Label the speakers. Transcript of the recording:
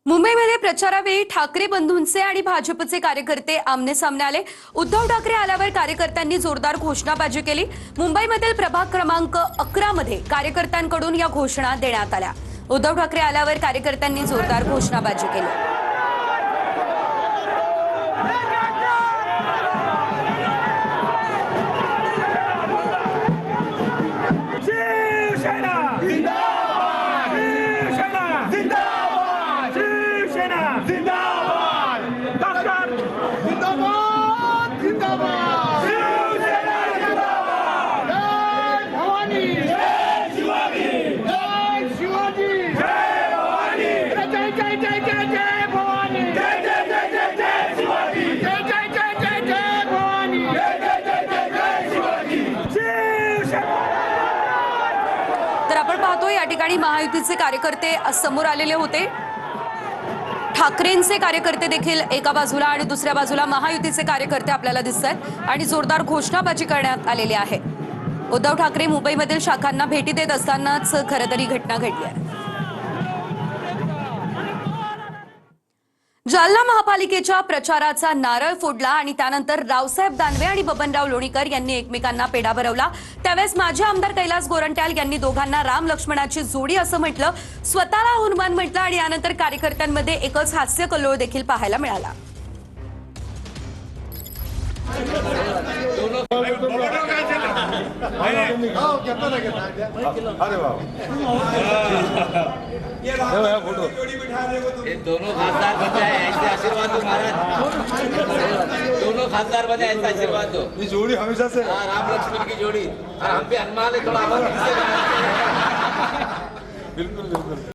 Speaker 1: मुंबईमध्ये प्रचारावेळी ठाकरे बंधूंचे आणि भाजपचे कार्यकर्ते आमने सामने आले। उद्धव ठाकरे आल्यावर कार्यकर्त्यांनी जोरदार घोषणाबाजी केली। मुंबईमधील प्रभाग क्रमांक 11 मध्ये कार्यकर्त्यांकडून या घोषणा देण्यात आल्या। उद्धव ठाकरे आल्यावर कार्यकर्त्यांनी जोरदार घोषणाबाजी केली। तर आपण पाहतो या ठिकाणी महायुतीचे कार्यकर्ते समोर आलेले होते। ठाकरेंचे कार्यकर्ते देखील एका बाजूला आणि दुसऱ्या बाजूला महायुतीचे कार्यकर्ते आपल्याला दिसतात आणि जोरदार घोषणाबाजी करण्यात आलेली आहे। उद्धव ठाकरे मुंबईमधील शाखांना भेटी देत असतानाच खरं तर ही घटना घडली आहे। जालना महापालिकेच्या प्रचाराचा नारळ फोडला आणि त्यानंतर रावसाहेब दानवे आणि बबनराव लोणीकर यांनी एकमेकांना पेढा भरवला। त्यावेळेस माजी आमदार कैलास गोरंट्याल यांनी दोघांना राम लक्ष्मणाची जोडी असं म्हटलं, स्वतःला हनुमान म्हटलं आणि यानंतर कार्यकर्त्यांमध्ये एकच हास्य कल्लोळ देखील पाहायला मिळाला।
Speaker 2: दोनों खासदार बचे ऐसे आशीर्वाद दो महाराज, दोनों खासदार बचे ऐसा आशीर्वाद दो।
Speaker 3: ये जोड़ी हमेशा से
Speaker 2: राम लक्ष्मण की जोड़ी, और हम भी हनुमान है थोड़ा।
Speaker 3: बिल्कुल बिल्कुल।